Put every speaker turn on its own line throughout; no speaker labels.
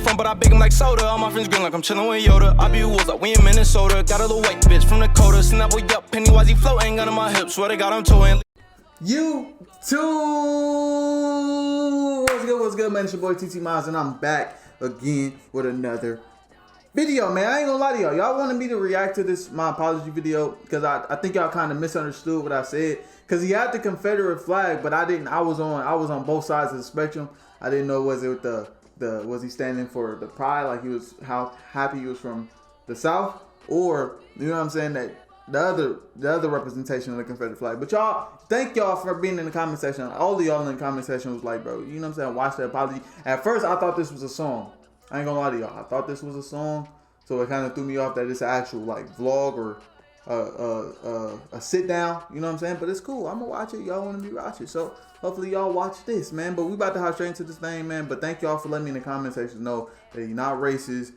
from, but I big him like soda. All my friends green like I'm chillin' with Yoda. I be wolves like we in Minnesota. Got a little white bitch from Dakota. Send that boy up, Pennywise, he floating. Gun on my hips, swear to God I'm towing.
You too. What's good, man? It's your boy TT Miles, and I'm back again with another video, man. I ain't gonna lie to y'all. Y'all wanted me to react to this, my apology video, because I think y'all kind of misunderstood what I said. Because he had the Confederate flag, but I didn't. I was on both sides of the spectrum. I didn't know, was it was he standing for the pride, like he was, how happy he was from the South, or, you know what I'm saying, that the other representation of the Confederate flag. But y'all, thank y'all for being in the comment section. All of y'all in the comment section was like, bro, you know what I'm saying, watch the apology. At first, I thought this was a song. I ain't gonna lie to y'all. I thought this was a song, so it kind of threw me off that it's an actual like vlog or a sit down. You know what I'm saying? But it's cool. I'm gonna watch it. Y'all want to be watching, so hopefully y'all watch this, man. But we about to hop straight into this thing, man. But thank y'all for letting me in the comment section know that you're not racist.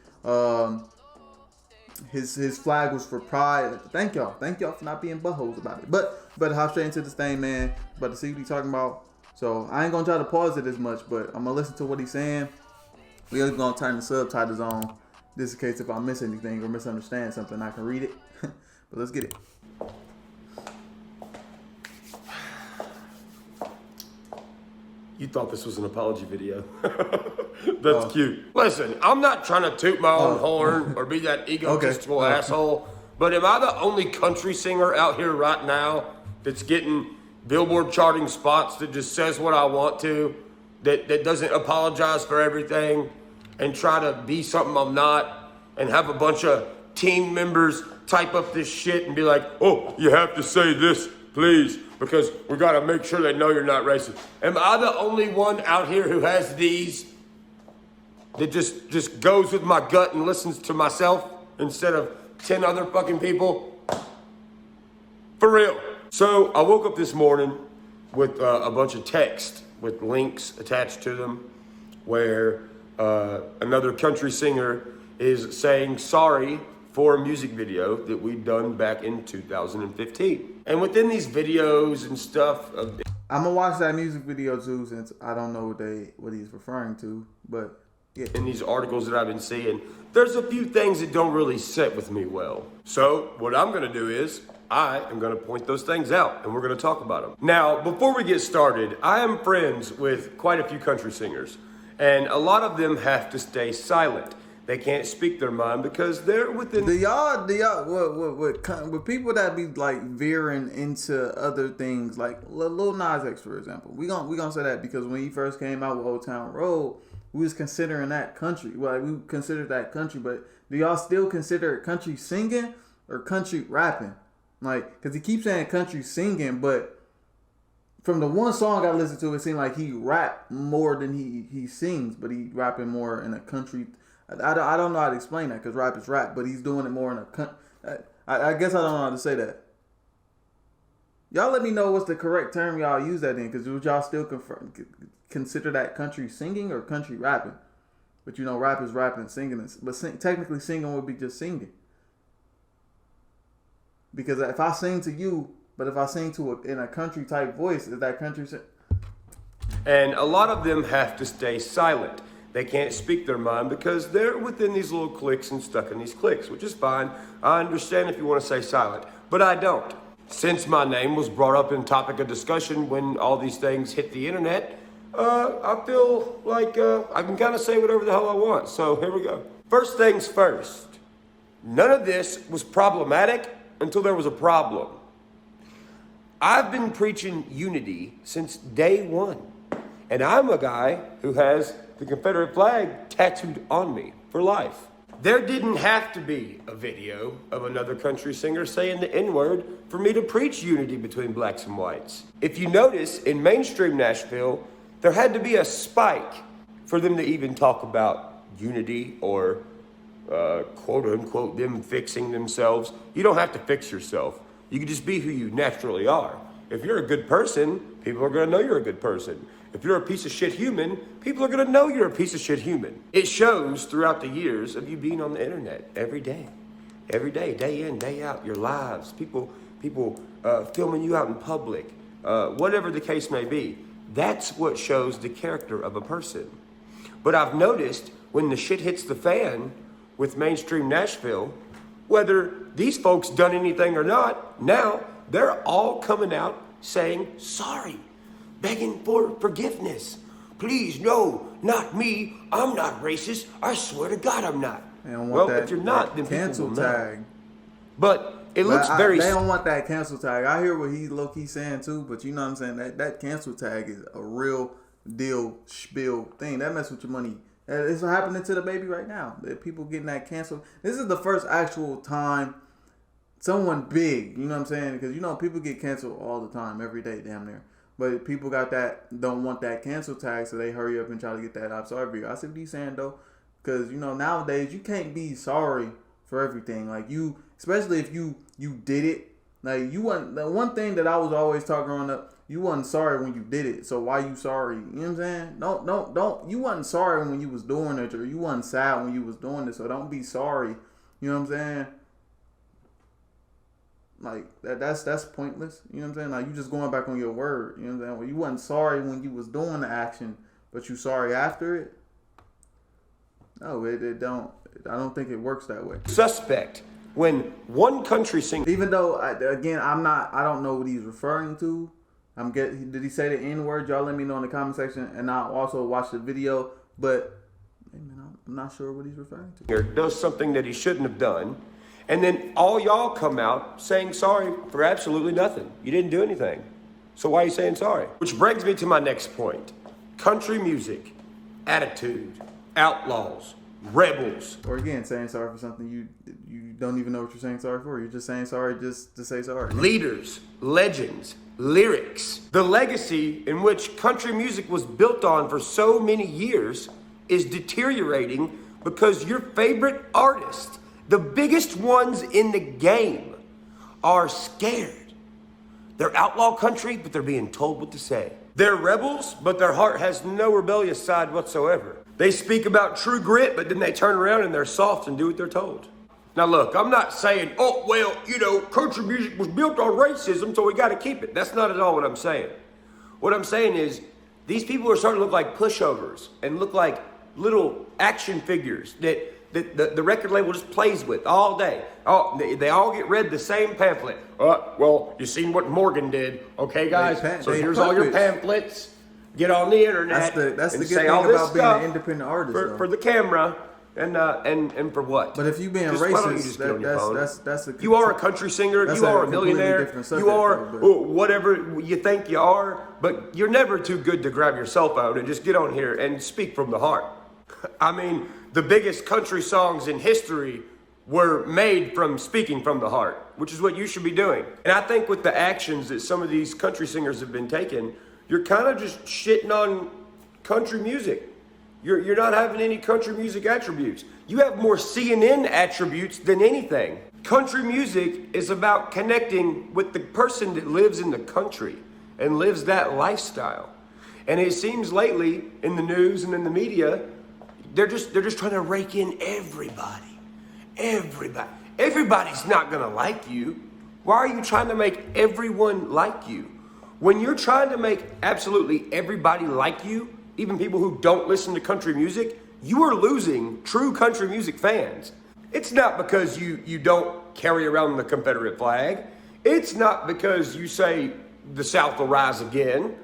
His flag was for pride. Thank y'all for not being buttholes about it. But hop straight into this thing, man. About to see what he's talking about. So I ain't gonna try to pause it as much, but I'm gonna listen to what he's saying. We're gonna turn the subtitles on. This is in case if I miss anything or misunderstand something, I can read it. But let's get it.
You thought this was an apology video. That's cute. Listen, I'm not trying to toot my own horn or be that egotistical asshole, but am I the only country singer out here right now that's getting Billboard charting spots that just says what I want to, that doesn't apologize for everything and try to be something I'm not, and have a bunch of team members type up this shit and be like, oh, you have to say this, please, because we gotta make sure they know you're not racist. Am I the only one out here who has these, that just goes with my gut and listens to myself instead of 10 other fucking people? For real. So I woke up this morning with a bunch of text with links attached to them where another country singer is saying sorry for a music video that we'd done back in 2015. And within these videos and stuff,
I'm gonna watch that music video too, since I don't know what he's referring to, but yeah.
In these articles that I've been seeing, there's a few things that don't really sit with me well. So what I'm gonna do is, I am gonna point those things out and we're gonna talk about them. Now, before we get started, I am friends with quite a few country singers, and a lot of them have to stay silent. They can't speak their mind because they're within.
With people that be like veering into other things, like Lil Nas X, for example. We gonna say that because when he first came out with Old Town Road, we was considering that country. Well, we considered that country, but do y'all still consider it country singing or country rapping? Like, cause he keeps saying country singing, but from the one song I listened to, it seemed like he rap more than he sings, but he rapping more in a country. I don't know how to explain that, because rap is rap, but he's doing it more in a I guess I don't know how to say that. Y'all let me know what's the correct term y'all use that in, because would y'all still consider that country singing or country rapping? But you know, rap is rapping, singing is, but technically singing would be just singing. Because if I sing to you, but if I sing in a country type voice, is that country?
And a lot of them have to stay silent. They can't speak their mind because they're within these little cliques and stuck in these cliques, which is fine. I understand if you want to stay silent, but I don't. Since my name was brought up in topic of discussion when all these things hit the internet, I feel like I can kind of say whatever the hell I want. So here we go. First things first. None of this was problematic until there was a problem. I've been preaching unity since day one, and I'm a guy who has the Confederate flag tattooed on me for life. There didn't have to be a video of another country singer saying the N-word for me to preach unity between blacks and whites. If you notice, in mainstream Nashville, there had to be a spike for them to even talk about unity or quote unquote them fixing themselves. You don't have to fix yourself. You can just be who you naturally are. If you're a good person, people are gonna know you're a good person. If you're a piece of shit human, people are gonna know you're a piece of shit human. It shows throughout the years of you being on the internet every day, day in, day out, your lives, people filming you out in public, whatever the case may be. That's what shows the character of a person. But I've noticed when the shit hits the fan with mainstream Nashville, whether these folks done anything or not, now they're all coming out saying sorry, begging for forgiveness. Please, no, not me. I'm not racist. I swear to God I'm not.
They don't want
if you're not, then
cancel
people will
tag.
know. But it looks very...
They don't want that cancel tag. I hear what he's low-key saying too, but you know what I'm saying? That cancel tag is a real deal spiel thing. That mess with your money. It's happening to the baby right now. People getting that canceled. This is the first actual time someone big, you know what I'm saying? Because, you know, people get canceled all the time, every day, damn near. But people don't want that cancel tag, so they hurry up and try to get that I'm sorry video. I see what he's saying, though. Because, you know, nowadays, you can't be sorry for everything. Like, especially if you did it. Like, you wasn't, the one thing that I was always taught growing up, you wasn't sorry when you did it. So why you sorry? You know what I'm saying? Don't, you wasn't sorry when you was doing it, or you wasn't sad when you was doing it. So don't be sorry. You know what I'm saying? Like, that's pointless. You know what I'm saying? Like, you just going back on your word. You know what I'm saying? Well, you wasn't sorry when you was doing the action, but you sorry after it. No, it don't. I don't think it works that way.
Suspect when one country singer.
Even though, I don't know what he's referring to. Did he say the N-word? Y'all let me know in the comment section, and I'll also watch the video. But I'm not sure what he's referring to.
Does something that he shouldn't have done, and then all y'all come out saying sorry for absolutely nothing. You didn't do anything. So why are you saying sorry? Which brings me to my next point. Country music, attitude, outlaws, rebels.
Or again, saying sorry for something you don't even know what you're saying sorry for. You're just saying sorry just to say sorry.
Leaders, legends, lyrics. The legacy in which country music was built on for so many years is deteriorating because your favorite artists, the biggest ones in the game, are scared. They're outlaw country, but they're being told what to say. They're rebels, but their heart has no rebellious side whatsoever. They speak about true grit, but then they turn around and they're soft and do what they're told. Now look, I'm not saying, oh, well, you know, country music was built on racism, so we got to keep it. That's not at all what I'm saying. What I'm saying is these people are starting to look like pushovers and look like little action figures that the record label just plays with all day. Oh, they all get read the same pamphlet. Well, you seen what Morgan did, okay, guys? So here's all your pamphlets. Get on the internet.
That's the
and
good
say
thing
all this
about being
stuff
an independent artist
for the camera. And for what?
But if you being
just,
racist,
why don't you just get on your phone? You are a country singer. You are a millionaire. You are whatever you think you are. But you're never too good to grab your cell phone and just get on here and speak from the heart. I mean, the biggest country songs in history were made from speaking from the heart, which is what you should be doing. And I think with the actions that some of these country singers have been taking, you're kind of just shitting on country music. You're not having any country music attributes. You have more CNN attributes than anything. Country music is about connecting with the person that lives in the country and lives that lifestyle. And it seems lately in the news and in the media, they're just trying to rake in everybody. Everybody's not gonna like you. Why are you trying to make everyone like you? When you're trying to make absolutely everybody like you, even people who don't listen to country music, you are losing true country music fans. It's not because you don't carry around the Confederate flag. It's not because you say the South will rise again.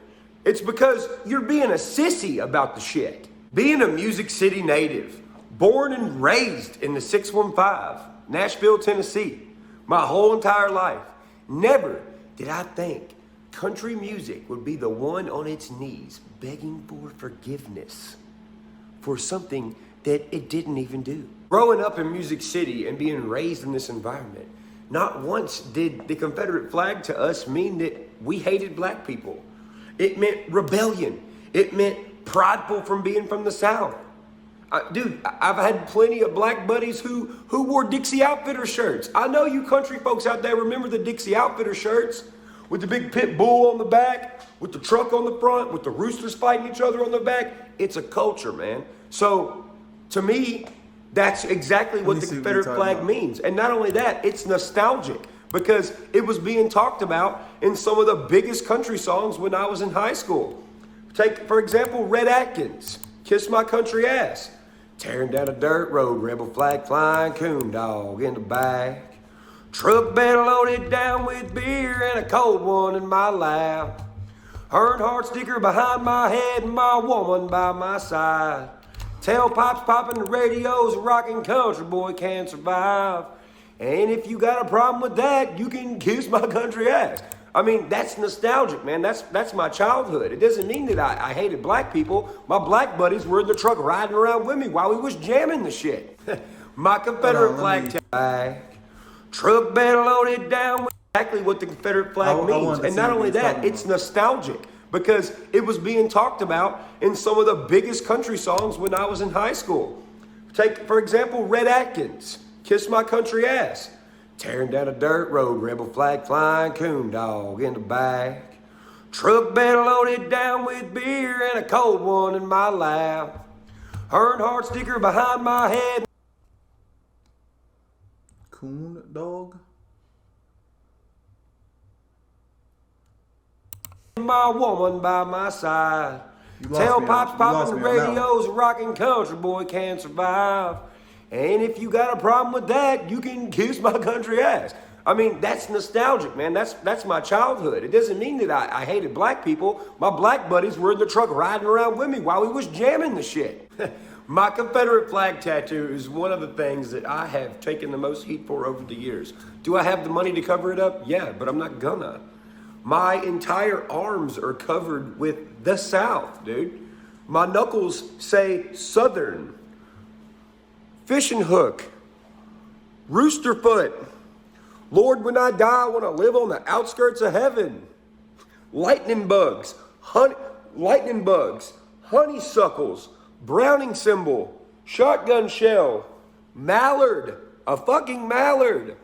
It's because you're being a sissy about the shit. Being a Music City native, born and raised in the 615, Nashville, Tennessee, my whole entire life, never did I think country music would be the one on its knees begging for forgiveness for something that it didn't even do. Growing up in Music City and being raised in this environment, not once did the Confederate flag to us mean that we hated black people. It meant rebellion. It meant prideful from being from the South. Dude, I've had plenty of black buddies who wore Dixie Outfitter shirts. I know you country folks out there remember the Dixie Outfitter shirts with the big pit bull on the back, with the truck on the front, with the roosters fighting each other on the back. It's a culture, man. So to me, that's exactly what the Confederate flag means. And not only that, it's nostalgic because it was being talked about in some of the biggest country songs when I was in high school. Take, for example, Red Atkins, Kiss My Country Ass. Tearing down a dirt road, rebel flag flying, coon dog in the back. Truck bed loaded down with beer and a cold one in my lap. Earnhardt sticker behind my head and my woman by my side. Tailpipes popping, the radios rocking, country boy can't survive. And if you got a problem with that, you can kiss my country ass. I mean, that's nostalgic, man. That's my childhood. It doesn't mean that I hated black people. My black buddies were in the truck riding around with me while we was jamming the shit. My Confederate flag tag. Truck bed loaded down with exactly what the Confederate flag means. And not only that, it's nostalgic because it was being talked about in some of the biggest country songs when I was in high school. Take, for example, Red Atkins, Kiss My Country Ass. Tearing down a dirt road, rebel flag flying, coon dog in the back. Truck bed loaded down with beer and a cold one in my lap. Earnhardt sticker behind my head.
Coon dog?
My woman by my side. Tailpipes popping, the radios rocking, country boy can't survive. And if you got a problem with that, you can kiss my country ass. I mean, that's nostalgic, man. That's my childhood. It doesn't mean that I hated black people. My black buddies were in the truck riding around with me while we was jamming the shit. My Confederate flag tattoo is one of the things that I have taken the most heat for over the years. Do I have the money to cover it up? Yeah, but I'm not gonna. My entire arms are covered with the South, dude. My knuckles say Southern. Fishing hook, rooster foot. Lord, when I die, I want to live on the outskirts of heaven. Lightning bugs, honeysuckles, browning symbol, shotgun shell, mallard, a fucking mallard.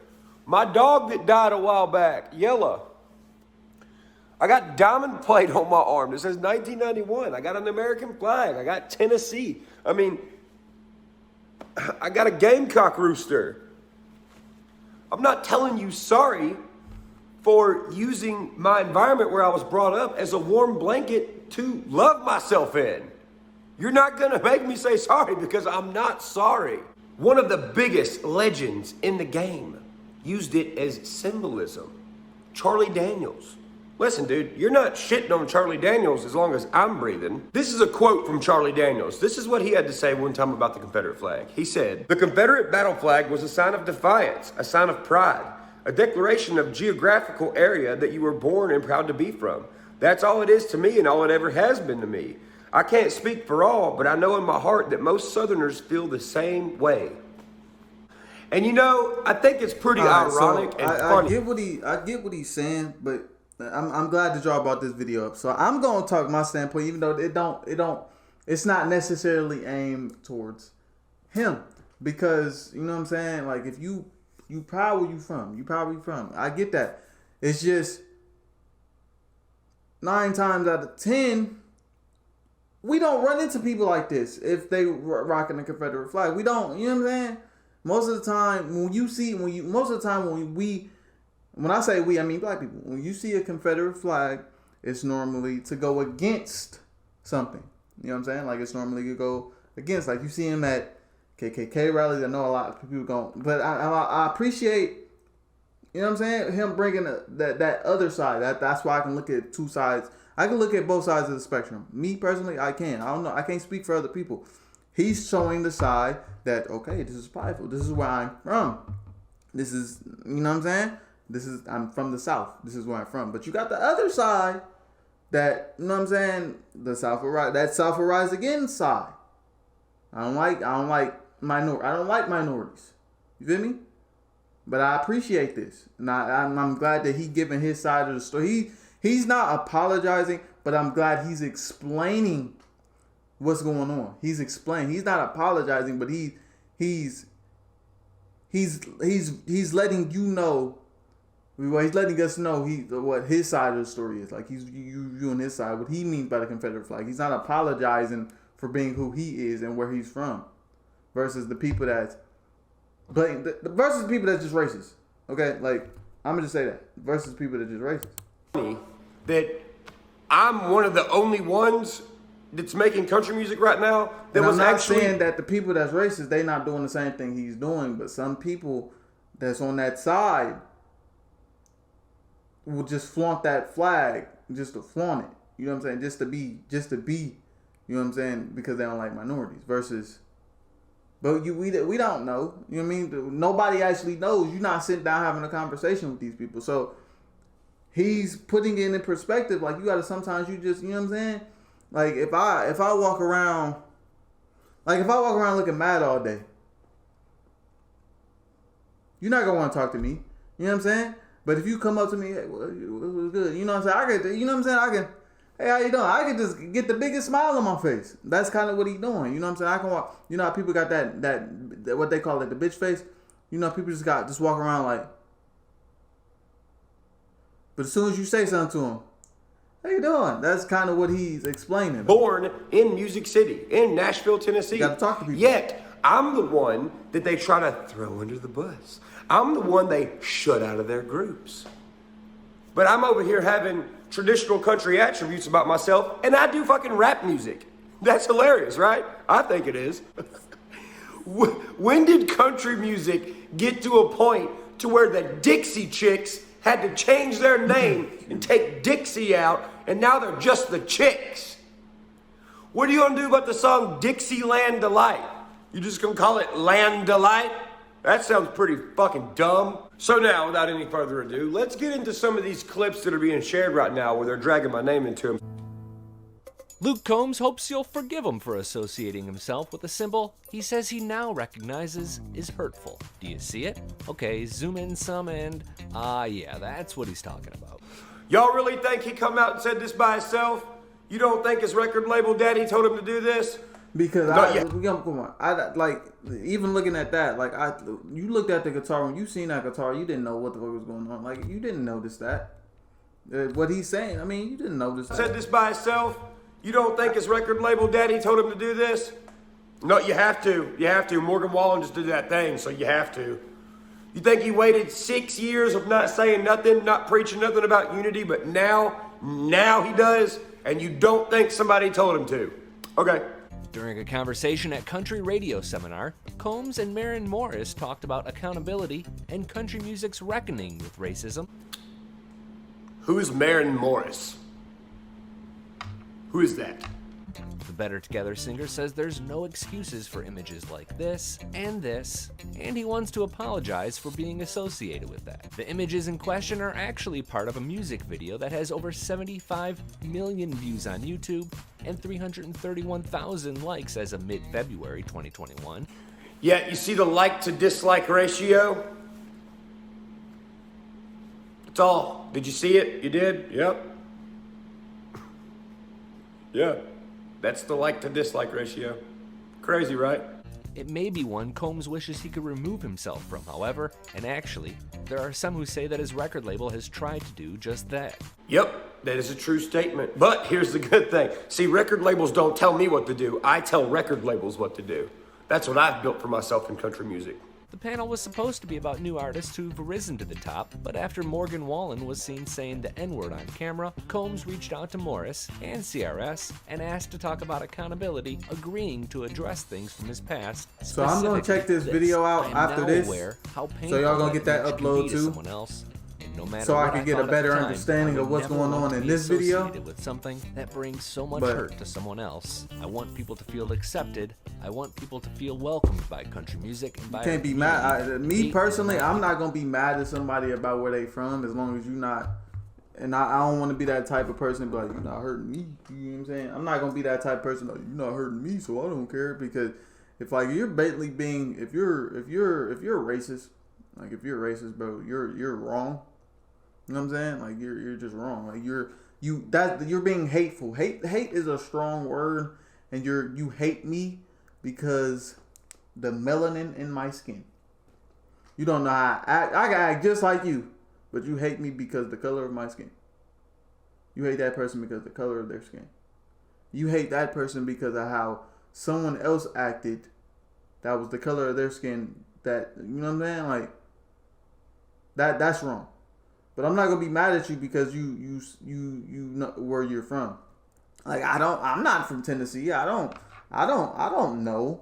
My dog that died a while back, Yella. I got diamond plate on my arm that says 1991. I got an American flag. I got Tennessee. I mean, I got a gamecock rooster. I'm not telling you sorry for using my environment where I was brought up as a warm blanket to love myself in. You're not gonna make me say sorry because I'm not sorry. One of the biggest legends in the game used it as symbolism. Charlie Daniels. Listen, dude, you're not shitting on Charlie Daniels as long as I'm breathing. This is a quote from Charlie Daniels. This is what he had to say one time about the Confederate flag. He said, "The Confederate battle flag was a sign of defiance, a sign of pride, a declaration of geographical area that you were born and proud to be from. That's all it is to me and all it ever has been to me. I can't speak for all, but I know in my heart that most Southerners feel the same way." And you know, I think it's pretty ironic and funny.
I get what he's saying, but I'm glad that y'all brought this video up. So I'm gonna talk my standpoint, even though it's not necessarily aimed towards him, because you know what I'm saying. Like if you proud where you from, you probably from. I get that. It's just 9 times out of 10, we don't run into people like this if they rocking the Confederate flag. We don't. You know what I'm saying? Most of the time, when I say we, I mean black people. When you see a Confederate flag, it's normally to go against something. You know what I'm saying? Like it's normally to go against. Like you see him at KKK rallies. I know a lot of people go, but I appreciate, you know what I'm saying, him bringing that other side. That's why I can look at two sides. I can look at both sides of the spectrum. Me personally, I can. I don't know. I can't speak for other people. He's showing the side that, okay, this is prideful. This is where I'm from. This is, you know what I'm saying? I'm from the South. This is where I'm from. But you got the other side that, you know what I'm saying? That South will rise again side. I don't like minorities. You feel me? But I appreciate this. And I'm glad that he giving his side of the story. He's not apologizing, but I'm glad he's explaining what's going on. He's explaining. He's not apologizing, but he's letting you know. Well, he's letting us know what his side of the story is. Like he's you on his side. What he means by the Confederate flag. He's not apologizing for being who he is and where he's from, versus the people that's versus the people that's just racist. Okay, like I'm gonna just say that versus people that just racist.
That I'm one of the only ones that's making country music right now that
And
was
I'm not
actually
saying that the people that's racist, they not doing the same thing he's doing, but some people that's on that side will just flaunt that flag just to flaunt it. You know what I'm saying? Just to be, you know what I'm saying? Because they don't like minorities versus, but we don't know. You know what I mean? Nobody actually knows. You're not sitting down having a conversation with these people. So he's putting it in perspective. Like, you got to sometimes you just, you know what I'm saying? Like, if I walk around looking mad all day, you're not going to want to talk to me. You know what I'm saying? But if you come up to me, hey, well, it was good. You know what I'm saying? You know what I'm saying? I can, hey, how you doing? I can just get the biggest smile on my face. That's kind of what he's doing. You know what I'm saying? I can walk, you know how people got that what they call it, the bitch face? You know, people just walk around like, but as soon as you say something to him, how you doing? That's kind of what he's explaining.
born in Music City, in Nashville, Tennessee.
You gotta talk to people.
Yet, I'm the one that they try to throw under the bus. I'm the one they shut out of their groups. But I'm over here having traditional country attributes about myself, and I do fucking rap music. That's hilarious, right? I think it is. When did country music get to a point to where the Dixie Chicks had to change their name and take Dixie out, and now they're just the Chicks? What are you gonna do about the song Dixieland Delight? You just gonna call it Land Delight? That sounds pretty fucking dumb. So now, without any further ado, let's get into some of these clips that are being shared right now where they're dragging my name into them.
Luke Combs hopes you'll forgive him for associating himself with a symbol he says he now recognizes is hurtful. Do you see it? Okay, zoom in some and, yeah, that's what he's talking about.
Y'all really think he come out and said this by himself? You don't think his record label daddy told him to do this?
Because
No,
come on, I like, even looking at that, like, you looked at the guitar, when you seen that guitar, you didn't know what the fuck was going on. Like, you didn't notice that. What he's saying, I mean, you didn't notice that.
Said this by himself? You don't think his record label daddy told him to do this? No, you have to. You have to. Morgan Wallen just did that thing, so you have to. You think he waited 6 years of not saying nothing, not preaching nothing about unity, but now he does, and you don't think somebody told him to? Okay.
During a conversation at Country Radio Seminar, Combs and Maren Morris talked about accountability and country music's reckoning with racism.
Who is Maren Morris? Who is that?
The Better Together singer says there's no excuses for images like this, and he wants to apologize for being associated with that. The images in question are actually part of a music video that has over 75 million views on YouTube and 331,000 likes as of mid-February 2021.
Yeah, you see the like to dislike ratio? That's all. Did you see it? You did? Yep. Yeah. That's the like to dislike ratio. Crazy, right?
It may be one Combs wishes he could remove himself from, however, and actually, there are some who say that his record label has tried to do just that.
Yep, that is a true statement. But here's the good thing. See, record labels don't tell me what to do. I tell record labels what to do. That's what I've built for myself in country music.
The panel was supposed to be about new artists who've risen to the top, but after Morgan Wallen was seen saying the N-word on camera, Combs reached out to Morris and CRS and asked to talk about accountability, agreeing to address things from his past.
So I'm gonna check this video out after this, so y'all gonna get that upload too.
Someone else. No matter
So I
what
can get a
thought at
better
the time,
understanding
I
of
would
what's
never
going
want
on
to
in
be
this video.
associated with something that brings so much
But
hurt to someone else. I want people to feel accepted. I want people to feel welcomed by country music and by.
Can't be mad. Me personally, I'm not gonna be mad at somebody about where they from, as long as you not. And I don't want to be that type of person, but like, you're not hurting me. You know what I'm saying? I'm not gonna be that type of person. Like, you're not hurting me, so I don't care. Because if like you're basically being, if you're racist, like if you're racist, bro, you're wrong. You know what I'm saying? Like you're just wrong. Like you're being hateful. Hate is a strong word, and you hate me because the melanin in my skin. You don't know how I act. I can act just like you, but you hate me because the color of my skin. You hate that person because the color of their skin. You hate that person because of how someone else acted that was the color of their skin. That, you know what I'm saying? Like that's wrong. But I'm not gonna be mad at you because you know where you're from. Like I'm not from Tennessee. I don't know. I don't know.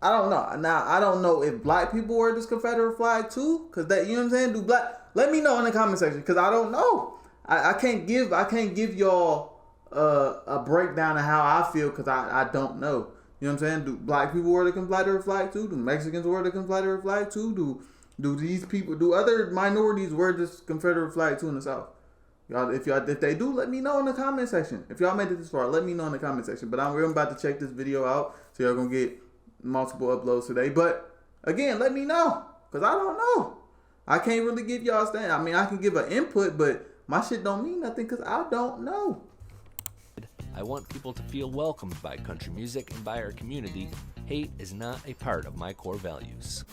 Now I don't know if black people wear this Confederate flag too, cause that, you know what I'm saying? Do black? Let me know in the comment section, cause I don't know. I can't give y'all a breakdown of how I feel, cause I don't know. You know what I'm saying? Do black people wear the Confederate flag too? Do Mexicans wear the Confederate flag too? Do these people? Do other minorities wear this Confederate flag too in the South? If they do, let me know in the comment section. If y'all made it this far, let me know in the comment section. But I'm about to check this video out, so y'all gonna get multiple uploads today. But again, let me know, cause I don't know. I can't really give y'all stand. I mean, I can give an input, but my shit don't mean nothing, cause I don't know.
I want people to feel welcomed by country music and by our community. Hate is not a part of my core values.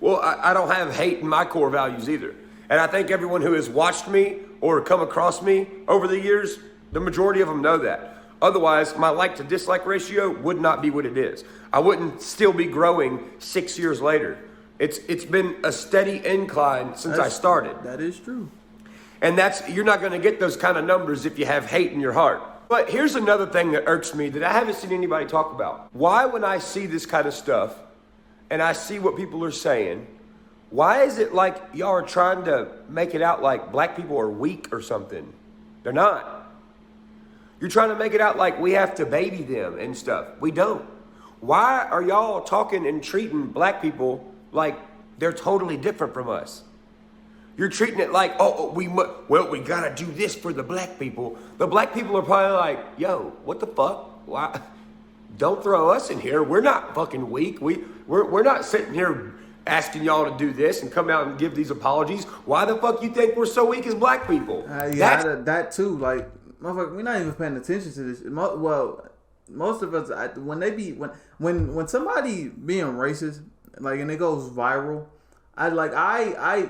Well, I don't have hate in my core values either. And I think everyone who has watched me or come across me over the years, the majority of them know that. Otherwise, my like to dislike ratio would not be what it is. I wouldn't still be growing 6 years later. It's been a steady incline since I started.
That is true.
And you're not going to get those kind of numbers if you have hate in your heart. But here's another thing that irks me that I haven't seen anybody talk about. Why, when I see this kind of stuff and I see what people are saying, why is it like y'all are trying to make it out like black people are weak or something? They're not. You're trying to make it out like we have to baby them and stuff. We don't. Why are y'all talking and treating black people like they're totally different from us? You're treating it like, we gotta do this for the black people. The black people are probably like, yo, what the fuck? Why? Don't throw us in here. We're not fucking weak. We're not sitting here asking y'all to do this and come out and give these apologies. Why the fuck you think we're so weak as black people?
That too. Like, motherfucker, we're not even paying attention to this. Well, most of us, when somebody being racist, like, and it goes viral,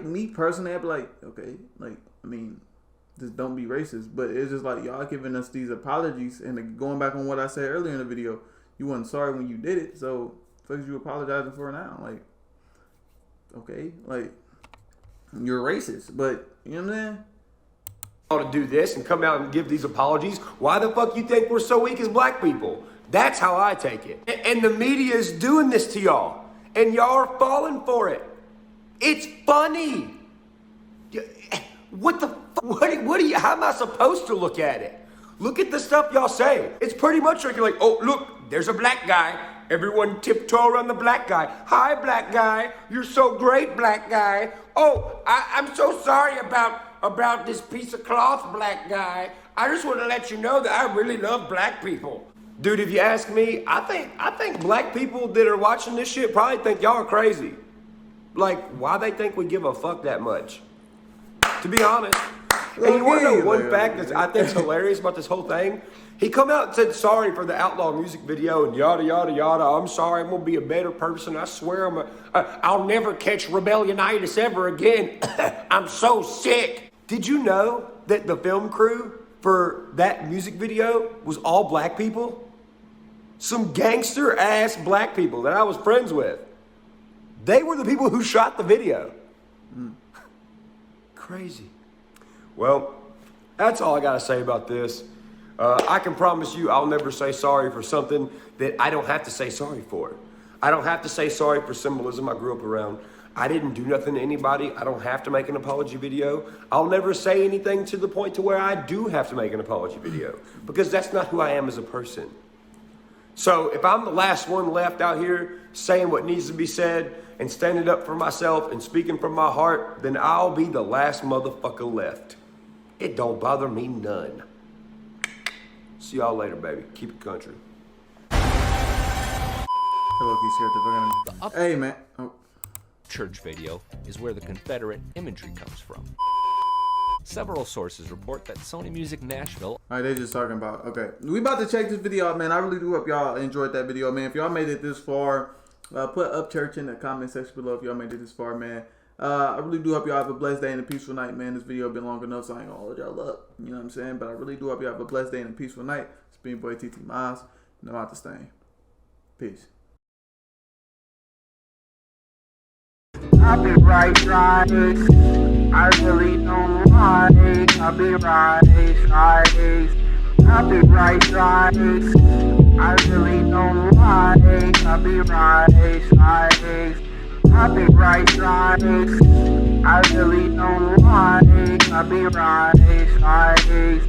me personally, I'd be like, okay, like, I mean, just don't be racist. But it's just like, y'all giving us these apologies, and going back on what I said earlier in the video, you wasn't sorry when you did it, so what are you apologizing for now? Like, okay, like, you're racist, but you know what I'm saying?
To do this and come out and give these apologies. Why the fuck you think we're so weak as black people? That's how I take it. And the media is doing this to y'all, and y'all are falling for it. It's funny. What the fuck? How am I supposed to look at it? Look at the stuff y'all say. It's pretty much like you're like, oh, look, there's a black guy. Everyone tiptoe around the black guy. Hi, black guy. You're so great, black guy. Oh, I'm so sorry about this piece of cloth, black guy. I just want to let you know that I really love black people. Dude, if you ask me, I think black people that are watching this shit probably think y'all are crazy. Like, why they think we give a fuck that much? To be honest. And you want to know one fact that I think's hilarious about this whole thing? He come out and said sorry for the Outlaw music video and yada, yada, yada. I'm sorry, I'm going to be a better person. I swear I'll never catch rebellionitis ever again. I'm so sick. Did you know that the film crew for that music video was all black people? Some gangster ass black people that I was friends with. They were the people who shot the video. Crazy. Well, that's all I got to say about this. I can promise you I'll never say sorry for something that I don't have to say sorry for. I don't have to say sorry for symbolism I grew up around. I didn't do nothing to anybody. I don't have to make an apology video. I'll never say anything to the point to where I do have to make an apology video, because that's not who I am as a person. So if I'm the last one left out here saying what needs to be said and standing up for myself and speaking from my heart, then I'll be the last motherfucker left. It don't bother me none. See y'all later, baby. Keep it country.
Hey, man.
Church video is where the Confederate imagery comes from. Several sources report that Sony Music Nashville...
Alright, they just talking about... Okay, we about to check this video out, man. I really do hope y'all enjoyed that video, man. If y'all made it this far, put upchurch in the comment section below if y'all made it this far, man. I really do hope y'all have a blessed day and a peaceful night, man. This video been long enough, so I ain't gonna hold y'all up. You know what I'm saying? But I really do hope y'all have a blessed day and a peaceful night. It's been your boy TT Miles, and I'm out to stay. Peace.
I'll be right. I really don't like. I'll be right. Copyright strikes. I really don't like copyright strikes. Copyright strikes. I really don't like copyright strikes.